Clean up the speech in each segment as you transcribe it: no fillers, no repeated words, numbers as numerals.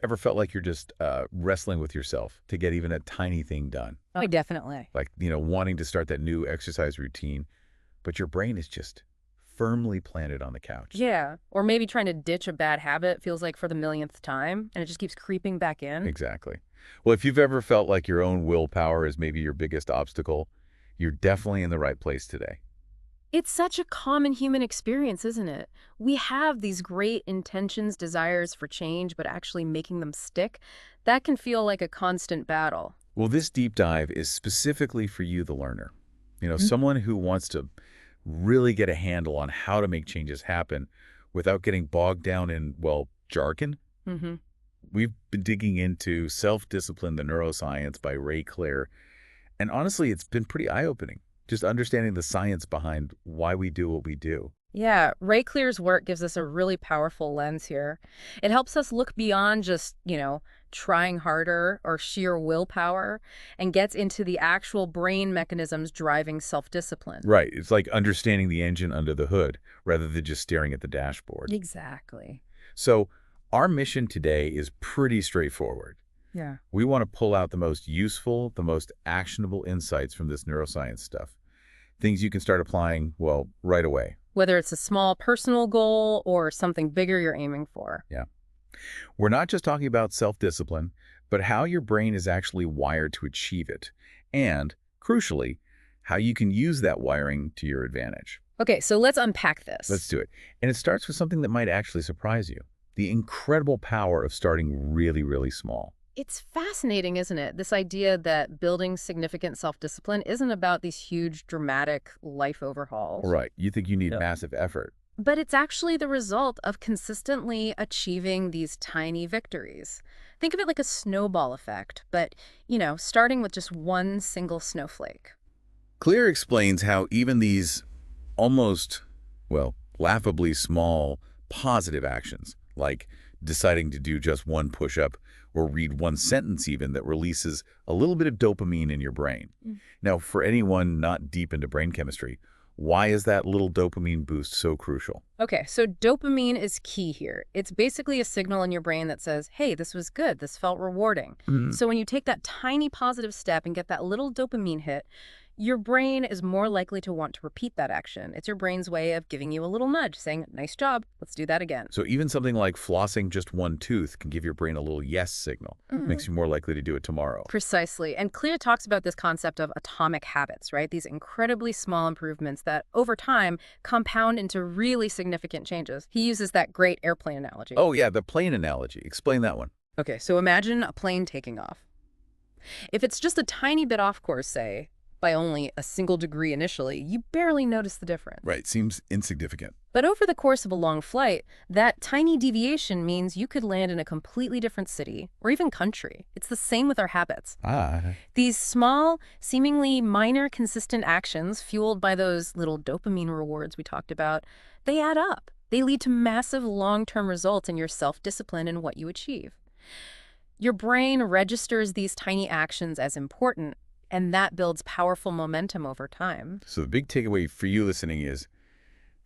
Ever felt like you're just wrestling with yourself to get even a tiny thing done? Oh, definitely. Like, wanting to start that new exercise routine, but your brain is just firmly planted on the couch. Yeah. Or maybe trying to ditch a bad habit feels like for the millionth time, and it just keeps creeping back in. Exactly. Well, if you've ever felt like your own willpower is maybe your biggest obstacle, you're definitely in the right place today. It's such a common human experience, isn't it? We have these great intentions, desires for change, but actually making them stick, that can feel like a constant battle. Well, this deep dive is specifically for you, the learner. Mhm. Someone who wants to really get a handle on how to make changes happen without getting bogged down in, well, jargon. Hmm. We've been digging into Self-Discipline, the Neuroscience by Ray Clare. And honestly, it's been pretty eye-opening, just understanding the science behind why we do what we do. Yeah, Ray Clear's work gives us a really powerful lens here. It helps us look beyond just, trying harder or sheer willpower and gets into the actual brain mechanisms driving self-discipline. Right. It's like understanding the engine under the hood rather than just staring at the dashboard. Exactly. So our mission today is pretty straightforward. Yeah. We want to pull out the most useful, the most actionable insights from this neuroscience stuff. Things you can start applying, well, right away. Whether it's a small personal goal or something bigger you're aiming for. Yeah. We're not just talking about self-discipline, but how your brain is actually wired to achieve it. And, crucially, how you can use that wiring to your advantage. Okay, so let's unpack Let's this. do it. And it starts with something that might actually surprise you. The incredible power of starting really, really small. It's fascinating, isn't it? This idea that building significant self-discipline isn't about these huge, dramatic life overhauls. Right. You think you need Yeah. massive effort. But it's actually the result of consistently achieving these tiny victories. Think of it like a snowball effect, but, starting with just one single snowflake. Clear explains how even these almost, well, laughably small positive actions, like deciding to do just one push-up or read one sentence even that releases a little bit of dopamine in your brain. Mm. Now, for anyone not deep into brain chemistry, why is that little dopamine boost so crucial? Okay, so dopamine is key here. It's basically a signal in your brain that says, hey, this was good, this felt rewarding. Mhm. So when you take that tiny positive step and get that little dopamine hit, your brain is more likely to want to repeat that action. It's your brain's way of giving you a little nudge, saying, nice job, let's do that again. So even something like flossing just one tooth can give your brain a little yes signal. Mhm. Makes you more likely to do it tomorrow. Precisely. And Clear talks about this concept of atomic habits, right? These incredibly small improvements that over time compound into really significant changes. He uses that great airplane analogy. Oh yeah, the plane analogy. Explain that one. Okay, so imagine a plane taking off. If it's just a tiny bit off course, say, by only a single degree initially, you barely notice the difference. Right, seems insignificant. But over the course of a long flight, that tiny deviation means you could land in a completely different city or even country. It's the same with our habits. Ah, These small, seemingly minor, consistent actions fueled by those little dopamine rewards we talked about, they add up. They lead to massive long-term results in your self-discipline and what you achieve. Your brain registers these tiny actions as important, and that builds powerful momentum over time. so the big takeaway for you listening is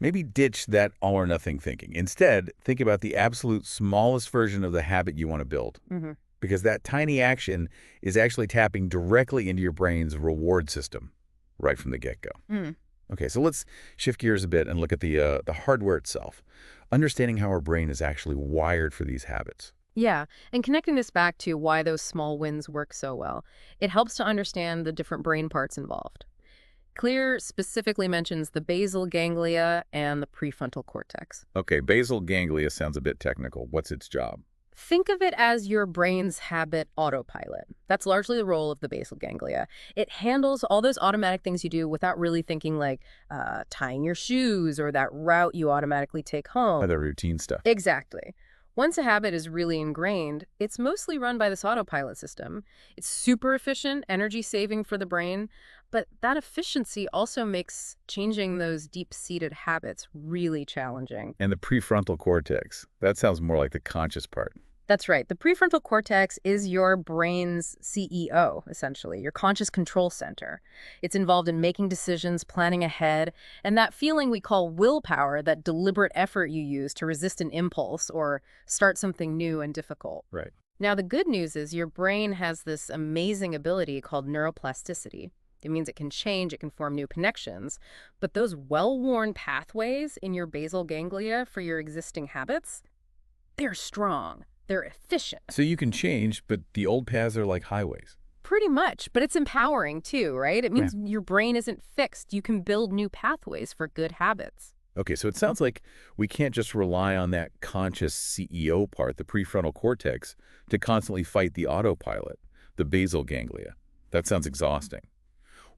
maybe ditch that all or nothing thinking. Instead, think about the absolute smallest version of the habit you want to build. Hmm. Because that tiny action is actually tapping directly into your brain's reward system right from the get-go. Mm. Okay, so let's shift gears a bit and look at the hardware itself, understanding how our brain is actually wired for these habits. Yeah, and connecting this back to why those small wins work so well, it helps to understand the different brain parts involved. Clear specifically mentions the basal ganglia and the prefrontal cortex. Okay, basal ganglia sounds a bit technical. What's its job? Think of it as your brain's habit autopilot. That's largely the role of the basal ganglia. It handles all those automatic things you do without really thinking, like tying your shoes or that route you automatically take home. Other routine stuff. Exactly. Once a habit is really ingrained, it's mostly run by this autopilot system. It's super efficient, energy saving for the brain, but that efficiency also makes changing those deep-seated habits really challenging. And the prefrontal cortex. That sounds more like the conscious part. That's right. The prefrontal cortex is your brain's CEO, essentially, your conscious control center. It's involved in making decisions, planning ahead, and that feeling we call willpower, that deliberate effort you use to resist an impulse or start something new and difficult. Right. Now, the good news is your brain has this amazing ability called neuroplasticity. It means it can change, it can form new connections. But those well-worn pathways in your basal ganglia for your existing habits, they're strong, they're efficient. So you can change, but the old paths are like highways. Pretty much, but it's empowering too, right? It Yeah. means your brain isn't fixed. You can build new pathways for good habits. Okay, so it sounds like we can't just rely on that conscious CEO part, the prefrontal cortex, to constantly fight the autopilot, the basal ganglia. That sounds exhausting.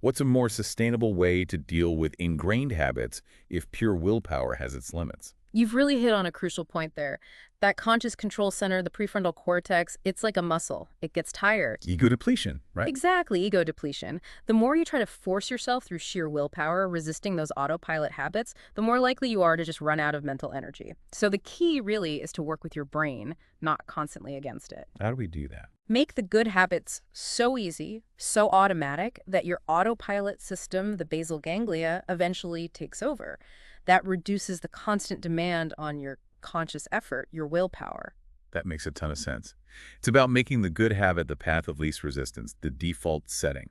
What's a more sustainable way to deal with ingrained habits if pure willpower has its limits? You've really hit on a crucial point there. That conscious control center, the prefrontal cortex, it's like a muscle. It gets tired. Ego depletion, right? Exactly, ego depletion. The more you try to force yourself through sheer willpower, resisting those autopilot habits, the more likely you are to just run out of mental energy. So the key really is to work with your brain, not constantly against it. How do we do that? Make the good habits so easy, so automatic, that your autopilot system, the basal ganglia, eventually takes over. That reduces the constant demand on your conscious effort, your willpower. That makes a ton of sense. It's about making the good habit the path of least resistance, the default setting.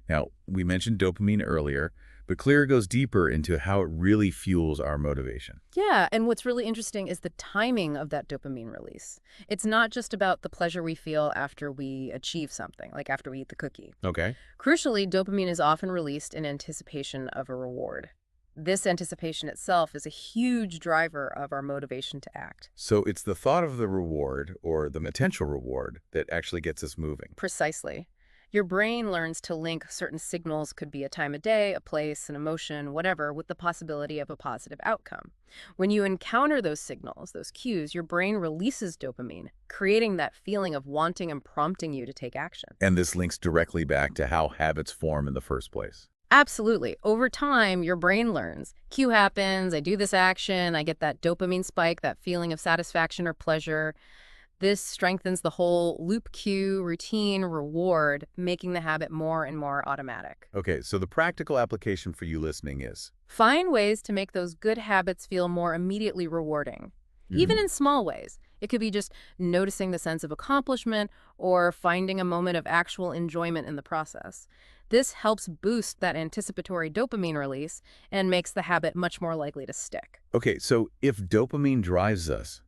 Now, we mentioned dopamine earlier, but Clear goes deeper into how it really fuels our motivation. Yeah, and what's really interesting is the timing of that dopamine release. It's not just about the pleasure we feel after we achieve something, like after we eat the cookie. Okay. Crucially, dopamine is often released in anticipation of a reward. This anticipation itself is a huge driver of our motivation to act. So it's the thought of the reward or the potential reward that actually gets us moving. Precisely. Your brain learns to link certain signals, could be a time of day, a place, an emotion, whatever, with the possibility of a positive outcome. When you encounter those signals, those cues, your brain releases dopamine, creating that feeling of wanting and prompting you to take action. And this links directly back to how habits form in the first place. Absolutely. Over time, your brain learns. Cue happens, I do this action, I get that dopamine spike, that feeling of satisfaction or pleasure. This strengthens the whole loop cue, routine, reward, making the habit more and more automatic. Okay, so the practical application for you listening is? Find ways to make those good habits feel more immediately rewarding, even in small ways. It could be just noticing the sense of accomplishment or finding a moment of actual enjoyment in the process. This helps boost that anticipatory dopamine release and makes the habit much more likely to stick. Okay, so if dopamine drives us,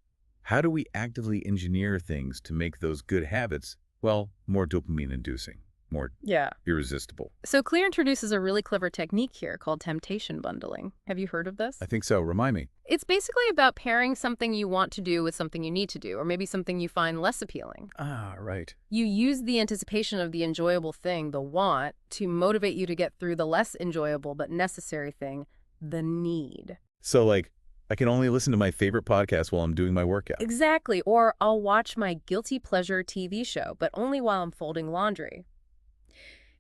how do we actively engineer things to make those good habits, well, more dopamine-inducing, more Yeah. irresistible? So Clear introduces a really clever technique here called temptation bundling. Have you heard of this? I think so. Remind me. It's basically about pairing something you want to do with something you need to do, or maybe something you find less appealing. Ah, right. You use the anticipation of the enjoyable thing, the want, to motivate you to get through the less enjoyable but necessary thing, the need. So, like, I can only listen to my favorite podcast while I'm doing my workout. Exactly. Or I'll watch my guilty pleasure TV show, but only while I'm folding laundry.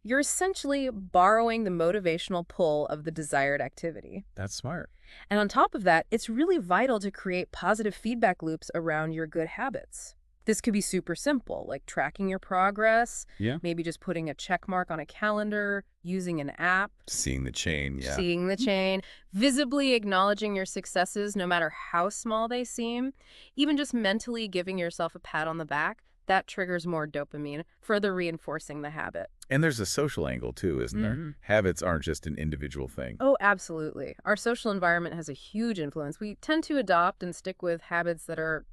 You're essentially borrowing the motivational pull of the desired activity. That's smart. And on top of that, it's really vital to create positive feedback loops around your good habits. This could be super simple, like tracking your progress, Yeah. maybe just putting a check mark on a calendar, using an app, Seeing the chain, yeah. seeing the chain, visibly acknowledging your successes no matter how small they seem, even just mentally giving yourself a pat on the back. That triggers more dopamine, further reinforcing the habit. And there's a social angle, too, isn't there? Habits aren't just an individual thing. Oh, absolutely. Our social environment has a huge influence. We tend to adopt and stick with habits that are,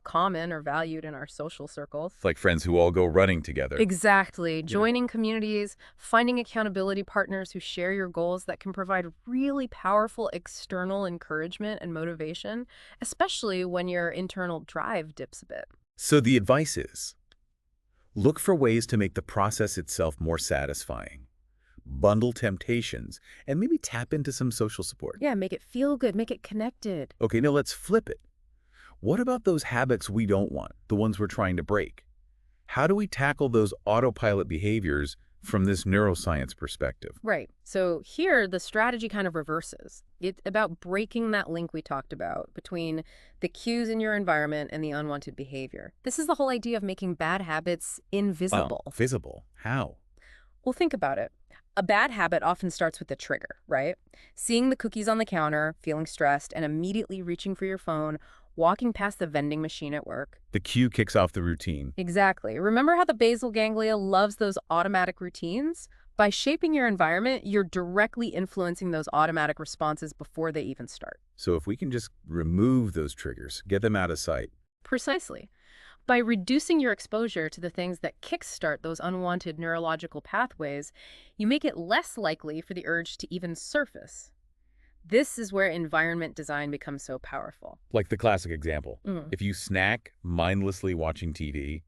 common or valued in our social circles. It's like friends who all go running together. Exactly. Joining communities, finding accountability partners who share your goals that can provide really powerful external encouragement and motivation, especially when your internal drive dips a bit. So the advice is, look for ways to make the process itself more satisfying. Bundle temptations, and maybe tap into some social support. Yeah, make it feel good, make it connected. Okay, now let's flip it. What about those habits we don't want, the ones we're trying to break? How do we tackle those autopilot behaviors from this neuroscience perspective? Right. So here, the strategy kind of reverses. It's about breaking that link we talked about between the cues in your environment and the unwanted behavior. This is the whole idea of making bad habits invisible. Wow, visible. How? Well, think about it. A bad habit often starts with a trigger, right? Seeing the cookies on the counter, feeling stressed, and immediately reaching for your phone. walking past the vending machine at work. The cue kicks off the routine. Exactly. Remember how the basal ganglia loves those automatic routines? By shaping your environment, you're directly influencing those automatic responses before they even start. So if we can just remove those triggers, get them out of sight. Precisely. By reducing your exposure to the things that kickstart those unwanted neurological pathways, you make it less likely for the urge to even surface. This is where environment design becomes so powerful. Like the classic example. Mm. If you snack mindlessly watching TV,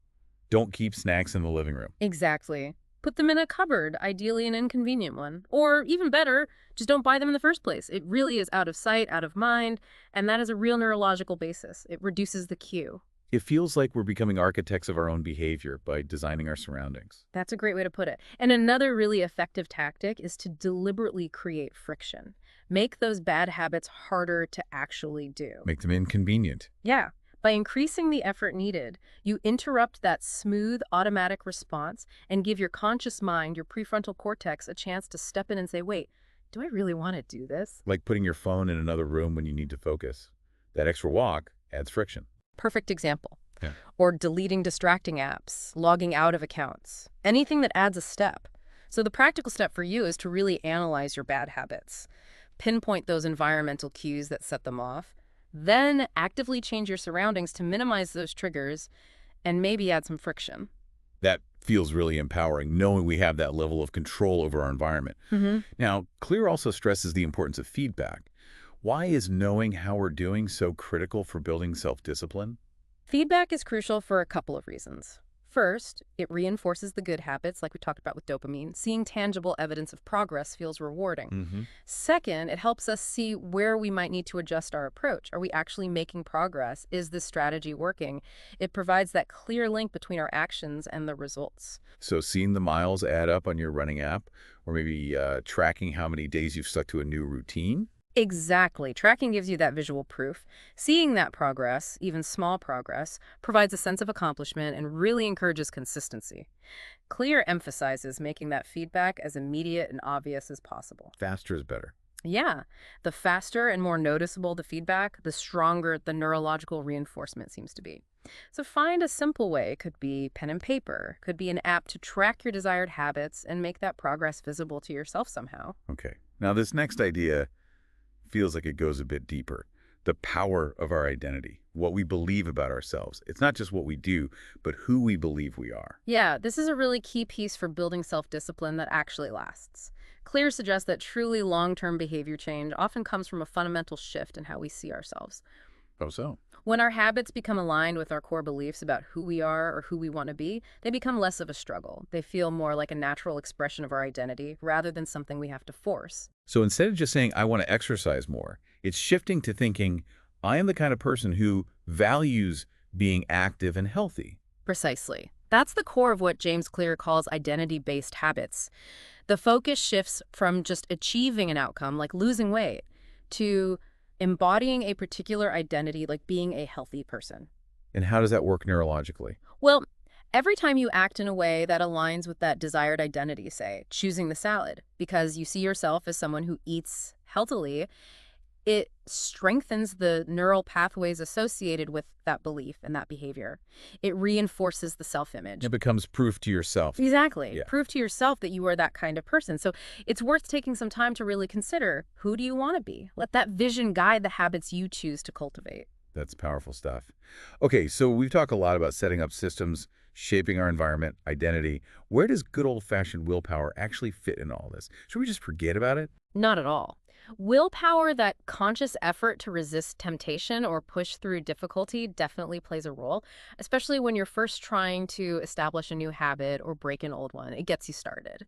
don't keep snacks in the living room. Exactly. Put them in a cupboard, ideally an inconvenient one. Or even better, just don't buy them in the first place. It really is out of sight, out of mind, and that is a real neurological basis. It reduces the cue. It feels like we're becoming architects of our own behavior by designing our surroundings. That's a great way to put it. And another really effective tactic is to deliberately create friction. Make those bad habits harder to actually do. Make them inconvenient. Yeah. By increasing the effort needed, you interrupt that smooth, automatic response and give your conscious mind, your prefrontal cortex, a chance to step in and say, wait, do I really want to do this? Like putting your phone in another room when you need to focus. That extra walk adds friction. Perfect example. Yeah. Or deleting distracting apps, logging out of accounts, anything that adds a step. So the practical step for you is to really analyze your bad habits, pinpoint those environmental cues that set them off, then actively change your surroundings to minimize those triggers and maybe add some friction. That feels really empowering, knowing we have that level of control over our environment. Now, Clear also stresses the importance of feedback. Why is knowing how we're doing so critical for building self-discipline? Feedback is crucial for a couple of reasons. First, it reinforces the good habits, like we talked about with dopamine. Seeing tangible evidence of progress feels rewarding. Second, it helps us see where we might need to adjust our approach. Are we actually making progress? Is this strategy working? It provides that clear link between our actions and the results. So seeing the miles add up on your running app, or maybe tracking how many days you've stuck to a new routine? Exactly. Tracking gives you that visual proof. Seeing that progress, even small progress, provides a sense of accomplishment and really encourages consistency. Clear emphasizes making that feedback as immediate and obvious as possible. Faster is better. Yeah, the faster and more noticeable the feedback, the stronger the neurological reinforcement seems to be. So find a simple way. Could be pen and paper, could be an app to track your desired habits and make that progress visible to yourself somehow. Okay. Now this next idea feels like it goes a bit deeper. The power of our identity, what we believe about ourselves. It's not just what we do, but who we believe we are. Yeah, this is a really key piece for building self-discipline that actually lasts. Clear suggests that truly long-term behavior change often comes from a fundamental shift in how we see ourselves. Oh, so? When our habits become aligned with our core beliefs about who we are or who we want to be, they become less of a struggle. They feel more like a natural expression of our identity rather than something we have to force. So instead of just saying, I want to exercise more, it's shifting to thinking, I am the kind of person who values being active and healthy. Precisely. That's the core of what James Clear calls identity-based habits. The focus shifts from just achieving an outcome, like losing weight, to embodying a particular identity, like being a healthy person. And how does that work neurologically? Well, every time you act in a way that aligns with that desired identity, say, choosing the salad, because you see yourself as someone who eats healthily, it strengthens the neural pathways associated with that belief and that behavior. It reinforces the self-image. It becomes proof to yourself. Exactly. Yeah. Prove to yourself that you are that kind of person. So it's worth taking some time to really consider, who do you want to be? Let that vision guide the habits you choose to cultivate. That's powerful stuff. Okay, so we've talked a lot about setting up systems, shaping our environment, identity. Where does good old-fashioned willpower actually fit in all this? Should we just forget about it? Not at all. Willpower, that conscious effort to resist temptation or push through difficulty, definitely plays a role, especially when you're first trying to establish a new habit or break an old one. It gets you started.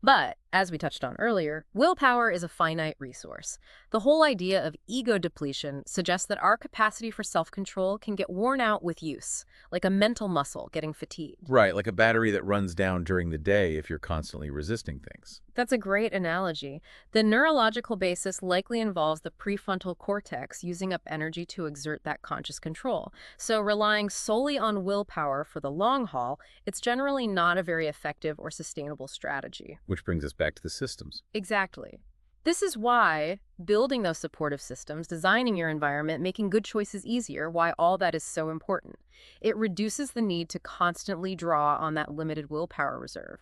But, as we touched on earlier, willpower is a finite resource. The whole idea of ego depletion suggests that our capacity for self-control can get worn out with use, like a mental muscle getting fatigued. Right, like a battery that runs down during the day if you're constantly resisting things. That's a great analogy. The neurological basis likely involves the prefrontal cortex using up energy to exert that conscious control. So relying solely on willpower for the long haul, it's generally not a very effective or sustainable strategy. Which brings us back to the systems. Exactly. This is why building those supportive systems, designing your environment, making good choices easier, why all that is so important. It reduces the need to constantly draw on that limited willpower reserve.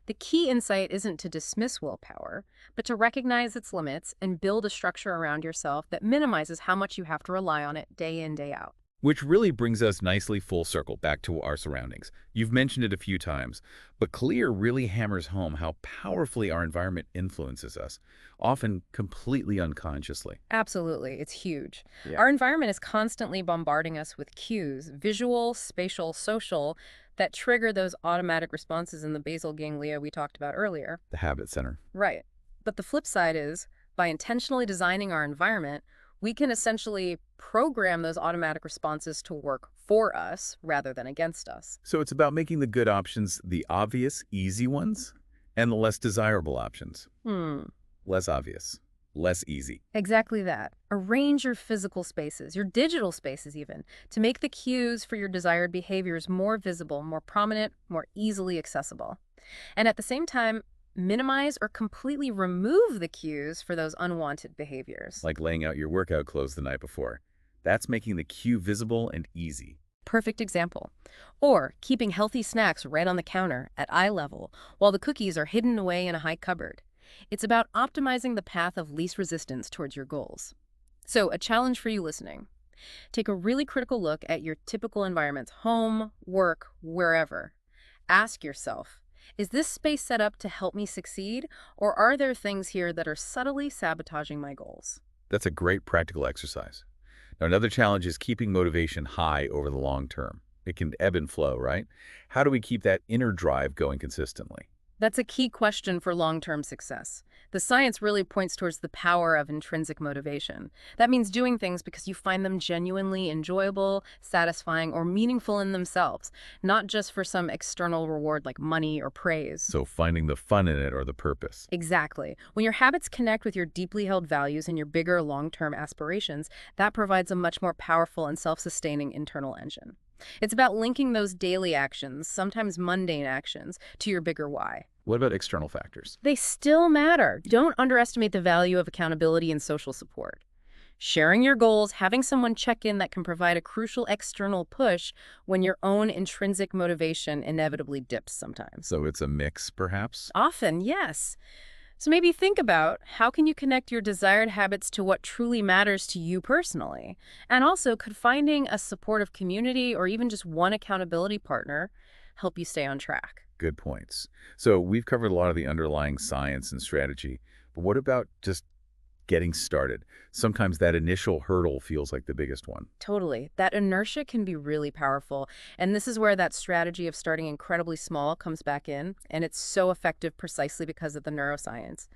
The key insight isn't to dismiss willpower, but to recognize its limits and build a structure around yourself that minimizes how much you have to rely on it day in, day out. Which really brings us nicely full circle back to our surroundings. You've mentioned it a few times, but Clear really hammers home how powerfully our environment influences us, often completely unconsciously. Absolutely, it's huge. Yeah. Our environment is constantly bombarding us with cues, visual, spatial, social, that trigger those automatic responses in the basal ganglia we talked about earlier. The habit center. Right. But the flip side is, by intentionally designing our environment, we can essentially program those automatic responses to work for us rather than against us. So it's about making the good options the obvious, easy ones, and the less desirable options. Less obvious, less easy. Exactly that. Arrange your physical spaces, your digital spaces even, to make the cues for your desired behaviors more visible, more prominent, more easily accessible. And at the same time, minimize or completely remove the cues for those unwanted behaviors. Like laying out your workout clothes the night before. That's making the cue visible and easy. Perfect example. Or keeping healthy snacks right on the counter at eye level while the cookies are hidden away in a high cupboard. It's about optimizing the path of least resistance towards your goals. So, a challenge for you listening. Take a really critical look at your typical environments, home, work, wherever. Ask yourself, is this space set up to help me succeed, or are there things here that are subtly sabotaging my goals? That's a great practical exercise. Now, another challenge is keeping motivation high over the long term. It can ebb and flow, right? How do we keep that inner drive going consistently? That's a key question for long-term success. The science really points towards the power of intrinsic motivation. That means doing things because you find them genuinely enjoyable, satisfying, or meaningful in themselves, not just for some external reward like money or praise. So finding the fun in it or the purpose. Exactly. When your habits connect with your deeply held values and your bigger long-term aspirations, that provides a much more powerful and self-sustaining internal engine. It's about linking those daily actions, sometimes mundane actions, to your bigger why. What about external factors? They still matter. Don't underestimate the value of accountability and social support. Sharing your goals, having someone check in that can provide a crucial external push when your own intrinsic motivation inevitably dips sometimes. So it's a mix, perhaps? Often, yes. So maybe think about how can you connect your desired habits to what truly matters to you personally? And also, could finding a supportive community or even just one accountability partner help you stay on track? Good points. So we've covered a lot of the underlying science and strategy, but what about just getting started? Sometimes that initial hurdle feels like the biggest one. Totally. That inertia can be really powerful. And this is where that strategy of starting incredibly small comes back in. And it's so effective precisely because of the neuroscience.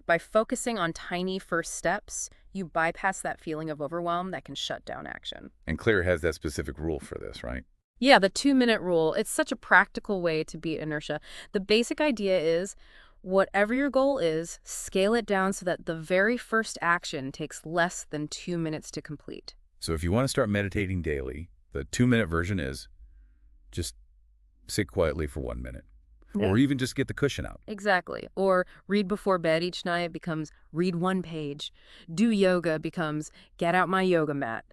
By focusing on tiny first steps, you bypass that feeling of overwhelm that can shut down action. And Claire has that specific rule for this, right? Yeah, the 2-minute rule. It's such a practical way to beat inertia. The basic idea is whatever your goal is, scale it down so that the very first action takes less than 2 minutes to complete. So if you want to start meditating daily, the 2-minute version is just sit quietly for 1 minute. Yeah. Or even just get the cushion out. Exactly. Or read before bed each night becomes read 1 page. Do yoga becomes get out my yoga mat.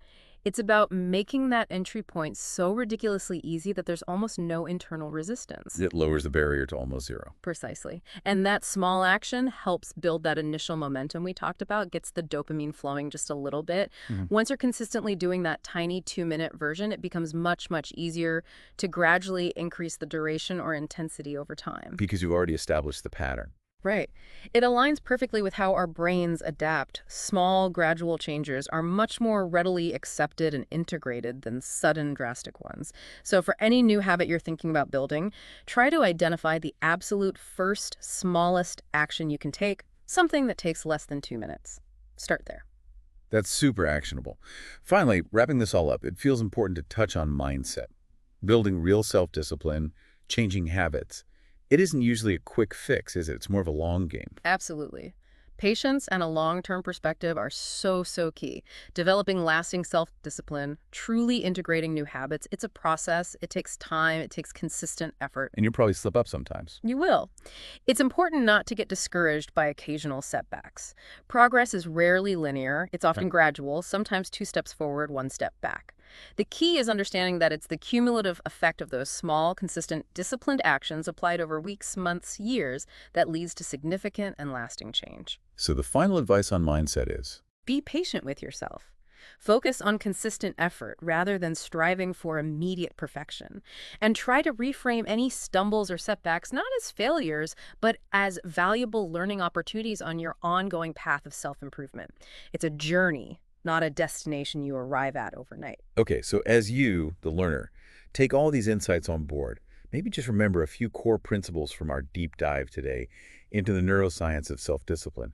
It's about making that entry point so ridiculously easy that there's almost no internal resistance. It lowers the barrier to almost zero. Precisely. And that small action helps build that initial momentum we talked about, gets the dopamine flowing just a little bit. Once you're consistently doing that tiny 2-minute version, it becomes much, much easier to gradually increase the duration or intensity over time. Because you've already established the pattern. Right. It aligns perfectly with how our brains adapt. Small, gradual changes are much more readily accepted and integrated than sudden, drastic ones. So for any new habit you're thinking about building, try to identify the absolute first, smallest action you can take, something that takes less than 2 minutes. Start there. That's super actionable. Finally, wrapping this all up, it feels important to touch on mindset. Building real self-discipline, changing habits. It isn't usually a quick fix, is it? It's more of a long game. Absolutely. Patience and a long-term perspective are so key. Developing lasting self-discipline, truly integrating new habits, it's a process. It takes time. It takes consistent effort. And you'll probably slip up sometimes. You will. It's important not to get discouraged by occasional setbacks. Progress is rarely linear. It's often gradual, sometimes 2 steps forward, 1 step back. The key is understanding that it's the cumulative effect of those small, consistent, disciplined actions applied over weeks, months, years that leads to significant and lasting change. So the final advice on mindset is, Be patient with yourself. Focus on consistent effort rather than striving for immediate perfection. And try to reframe any stumbles or setbacks not as failures, but as valuable learning opportunities on your ongoing path of self-improvement. It's a journey, not a destination you arrive at overnight. okay, so as you, the learner, take all these insights on board, maybe just remember a few core principles from our deep dive today into the neuroscience of self-discipline.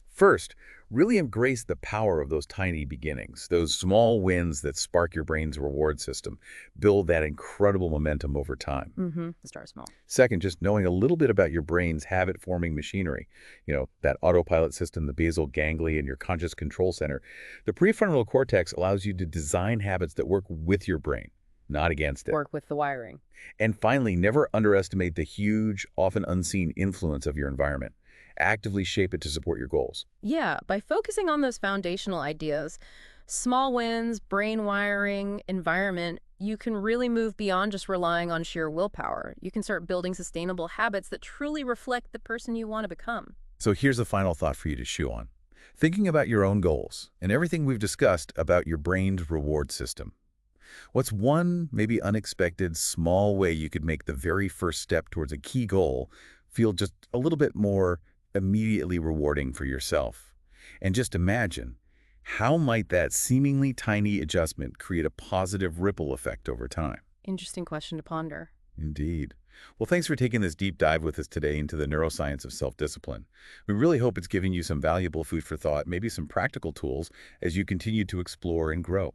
First, really embrace the power of those tiny beginnings, those small wins that spark your brain's reward system, build that incredible momentum over time. Start small. Second, just knowing a little bit about your brain's habit-forming machinery, that autopilot system, the basal ganglia, and your conscious control center. The prefrontal cortex allows you to design habits that work with your brain, not against it. Work with the wiring. And finally, never underestimate the huge, often unseen influence of your environment. Actively shape it to support your goals. Yeah, by focusing on those foundational ideas, small wins, brain wiring, environment, you can really move beyond just relying on sheer willpower. You can start building sustainable habits that truly reflect the person you want to become. So here's a final thought for you to chew on. Thinking about your own goals and everything we've discussed about your brain's reward system. What's one, maybe unexpected, small way you could make the very first step towards a key goal feel just a little bit more immediately rewarding for yourself? And just imagine, how might that seemingly tiny adjustment create a positive ripple effect over time? Interesting question to ponder. Indeed. Well, thanks for taking this deep dive with us today into the neuroscience of self-discipline. We really hope it's giving you some valuable food for thought, maybe some practical tools as you continue to explore and grow.